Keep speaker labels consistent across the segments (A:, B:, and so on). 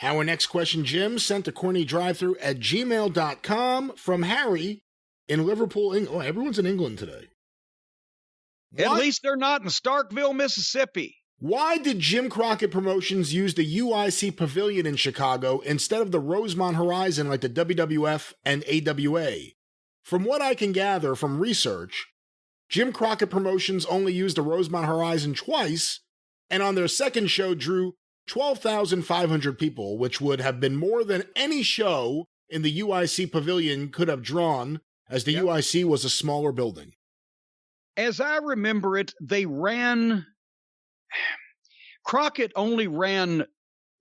A: Our next question, Jim, sent to CornyDriveThru@gmail.com from Harry in Liverpool, England. Oh, everyone's in England today.
B: At least they're not in Starkville, Mississippi.
A: Why did Jim Crockett Promotions use the UIC Pavilion in Chicago instead of the Rosemont Horizon like the WWF and AWA? From what I can gather from research, Jim Crockett Promotions only used the Rosemont Horizon twice, and on their second show drew 12,500 people, which would have been more than any show in the UIC Pavilion could have drawn, as the UIC was a smaller building.
B: As I remember it, Crockett only ran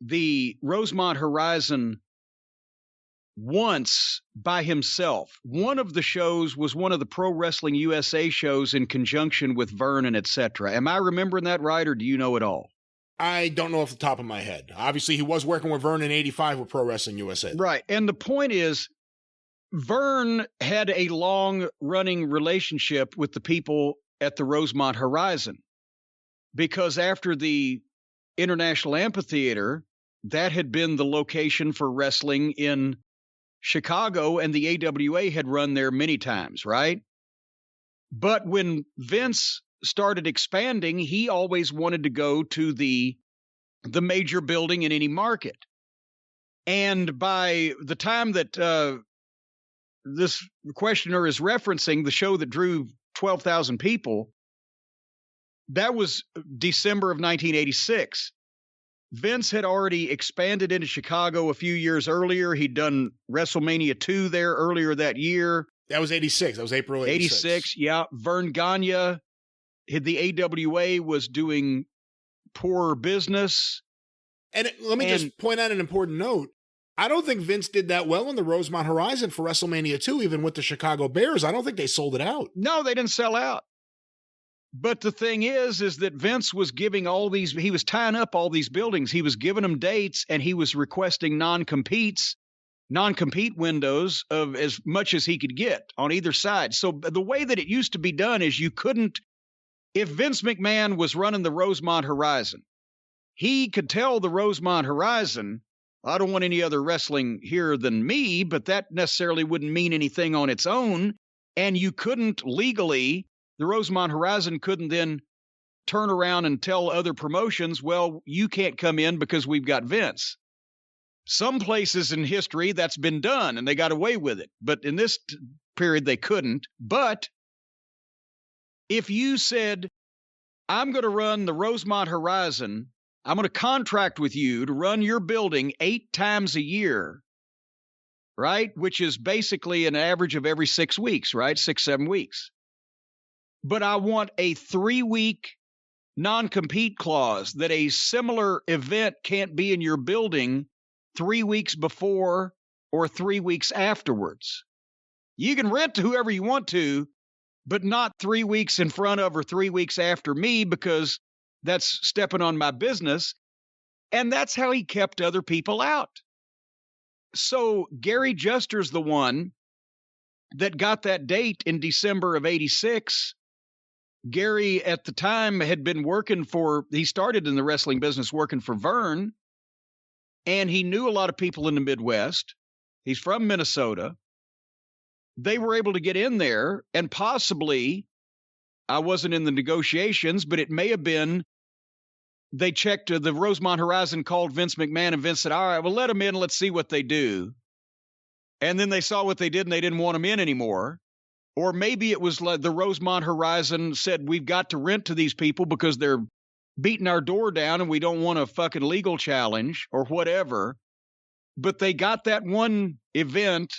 B: the Rosemont Horizon once by himself. One of the shows was one of the Pro Wrestling USA shows in conjunction with Vernon, etc. Am I remembering that right, or do you know it all?
A: I don't know off the top of my head. Obviously, he was working with Vern in 85 with Pro Wrestling USA.
B: Right. And the point is, Vern had a long-running relationship with the people at the Rosemont Horizon, because after the International Amphitheater, that had been the location for wrestling in Chicago, and the AWA had run there many times, right? But when Vince started expanding, he always wanted to go to the major building in any market. And by the time that this questioner is referencing the show that drew 12,000 people, that was December of 1986. Vince had already expanded into Chicago a few years earlier. He'd done WrestleMania 2 there earlier that year.
A: That was 86. That was April 86.
B: 86, yeah. Vern Gagne, the AWA was doing poor business.
A: And let me just point out an important note. I don't think Vince did that well in the Rosemont Horizon for WrestleMania 2, even with the Chicago Bears. I don't think they sold it out.
B: No, they didn't sell out. But the thing is that Vince was giving he was tying up all these buildings. He was giving them dates, and he was requesting non-compete windows of as much as he could get on either side. So the way that it used to be done is you couldn't, if Vince McMahon was running the Rosemont Horizon, he could tell the Rosemont Horizon, I don't want any other wrestling here than me, but that necessarily wouldn't mean anything on its own. And you couldn't legally, the Rosemont Horizon couldn't then turn around and tell other promotions, well, you can't come in because we've got Vince. Some places in history that's been done and they got away with it. But in this period, they couldn't. But if you said, I'm going to run the Rosemont Horizon, I'm going to contract with you to run your building 8 times a year, right? Which is basically an average of every 6 weeks, right? 6, 7 weeks. But I want a 3-week non-compete clause that a similar event can't be in your building 3 weeks before or 3 weeks afterwards. You can rent to whoever you want to, but not 3 weeks in front of or 3 weeks after me, because that's stepping on my business. And that's how he kept other people out. So Gary Juster's the one that got that date in December of 86. Gary at the time had been he started in the wrestling business working for Vern, and he knew a lot of people in the Midwest. He's from Minnesota. They were able to get in there, and possibly, I wasn't in the negotiations, but it may have been, they checked, the Rosemont Horizon called Vince McMahon, and Vince said, all right, well, let them in, let's see what they do. And then they saw what they did, and they didn't want them in anymore. Or maybe it was like the Rosemont Horizon said, we've got to rent to these people because they're beating our door down and we don't want a fucking legal challenge or whatever. But they got that one event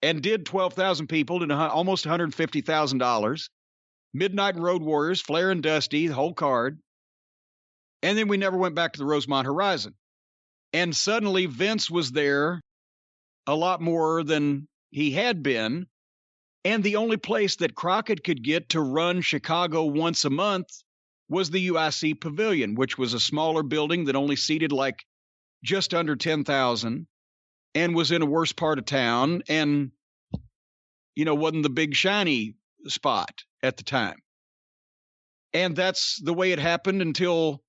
B: and did 12,000 people to almost $150,000. Midnight and Road Warriors, Flair and Dusty, the whole card. And then we never went back to the Rosemont Horizon. And suddenly Vince was there a lot more than he had been. And the only place that Crockett could get to run Chicago once a month was the UIC Pavilion, which was a smaller building that only seated like just under 10,000 and was in a worse part of town and, wasn't the big shiny spot at the time. And that's the way it happened until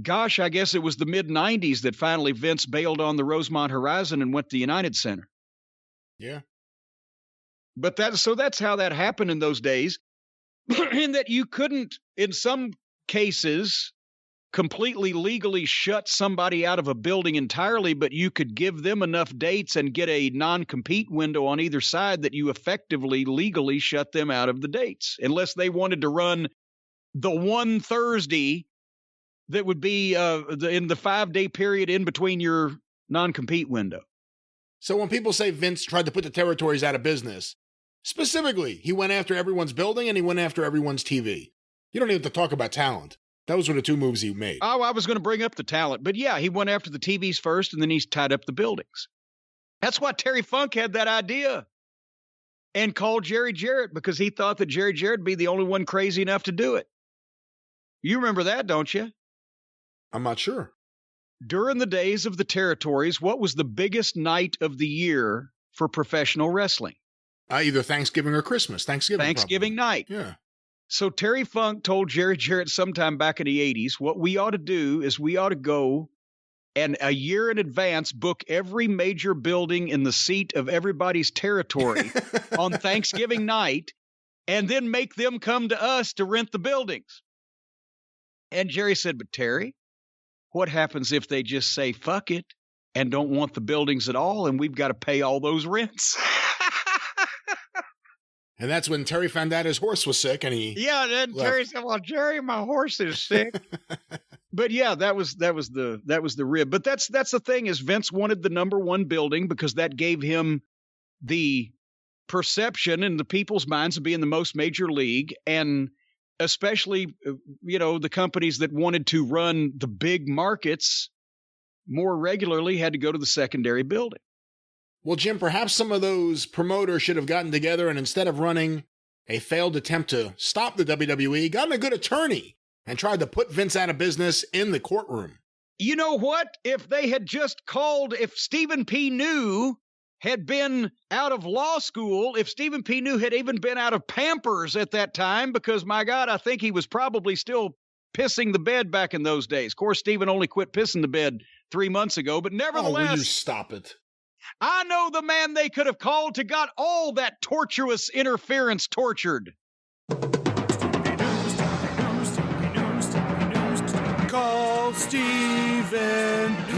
B: gosh, I guess it was the mid-90s that finally Vince bailed on the Rosemont Horizon and went to United Center.
A: Yeah.
B: But that's how that happened in those days, in that you couldn't, in some cases, completely legally shut somebody out of a building entirely, but you could give them enough dates and get a non-compete window on either side that you effectively legally shut them out of the dates, unless they wanted to run the one Thursday that would be in the 5-day period in between your non-compete window.
A: So when people say Vince tried to put the territories out of business, specifically, he went after everyone's building and he went after everyone's TV. You don't even have to talk about talent. Those were the two moves he made.
B: Oh, I was going to bring up the talent. But yeah, he went after the TVs first, and then he's tied up the buildings. That's why Terry Funk had that idea and called Jerry Jarrett, because he thought that Jerry Jarrett would be the only one crazy enough to do it. You remember that, don't you?
A: I'm not sure.
B: During the days of the territories, what was the biggest night of the year for professional wrestling?
A: Either Thanksgiving or Christmas. Thanksgiving
B: night.
A: Yeah.
B: So Terry Funk told Jerry Jarrett sometime back in the 80s, what we ought to do is we ought to go and a year in advance book every major building in the seat of everybody's territory on Thanksgiving night, and then make them come to us to rent the buildings. And Jerry said, but Terry, what happens if they just say fuck it and don't want the buildings at all, and we've got to pay all those rents?
A: And that's when Terry found out his horse was sick, and he
B: then
A: left.
B: Terry said, well, Jerry, my horse is sick. But yeah, that was the rib. But that's the thing, is Vince wanted the number one building because that gave him the perception in the people's minds of being the most major league, and especially, the companies that wanted to run the big markets more regularly had to go to the secondary building.
A: Well, Jim, perhaps some of those promoters should have gotten together and instead of running a failed attempt to stop the WWE, gotten a good attorney and tried to put Vince out of business in the courtroom.
B: You know what? If they had just called, if Stephen P. New had been out of law school, if Stephen P. New had even been out of Pampers at that time, because, my God, I think he was probably still pissing the bed back in those days. Of course, Stephen only quit pissing the bed 3 months ago, but nevertheless...
A: Oh, will you stop it?
B: I know the man they could have called to got all that tortuous interference tortured.
C: Call Stephen P.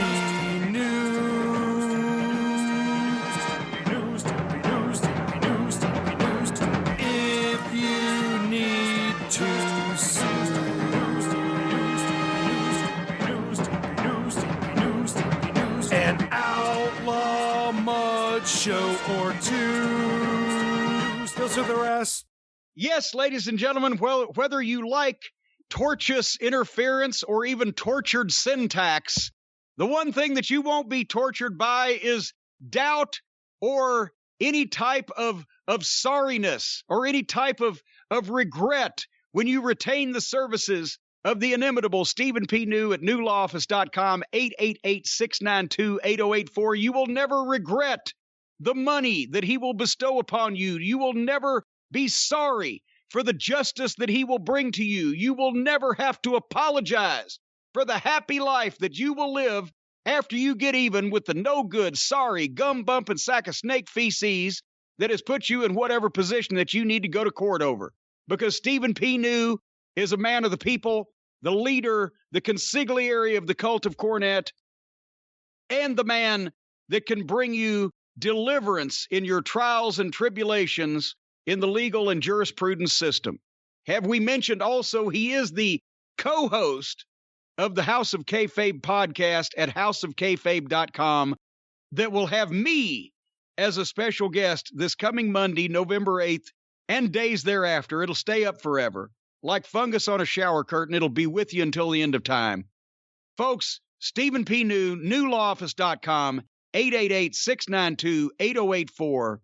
C: If you need to sue. An outlaw mud show or two. Still to the rest.
B: Yes, ladies and gentlemen, well, whether you like tortuous interference or even tortured syntax, the one thing that you won't be tortured by is doubt or any type of sorriness or any type of regret when you retain the services of the inimitable Stephen P. New at newlawoffice.com, 888-692-8084. You will never regret the money that he will bestow upon you. You will never be sorry for the justice that he will bring to you. You will never have to apologize for the happy life that you will live after you get even with the no good, sorry, gum-bumping sack of snake feces that has put you in whatever position that you need to go to court over. Because Stephen P. New is a man of the people, the leader, the consigliere of the cult of Cornette, and the man that can bring you deliverance in your trials and tribulations in the legal and jurisprudence system. Have we mentioned also he is the co-host of the House of Kayfabe podcast at houseofkayfabe.com that will have me as a special guest this coming Monday, November 8th, and days thereafter. It'll stay up forever. Like fungus on a shower curtain, it'll be with you until the end of time. Folks, Stephen P. New, newlawoffice.com, 888-692-8084.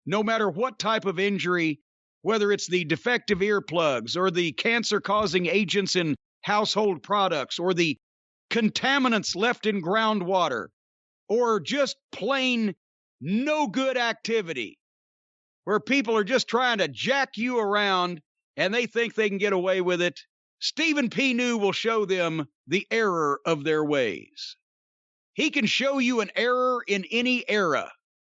B: No matter what type of injury, whether it's the defective earplugs or the cancer-causing agents in household products or the contaminants left in groundwater or just plain no good activity where people are just trying to jack you around and they think they can get away with it, Stephen P. New will show them the error of their ways. He can show you an error in any era.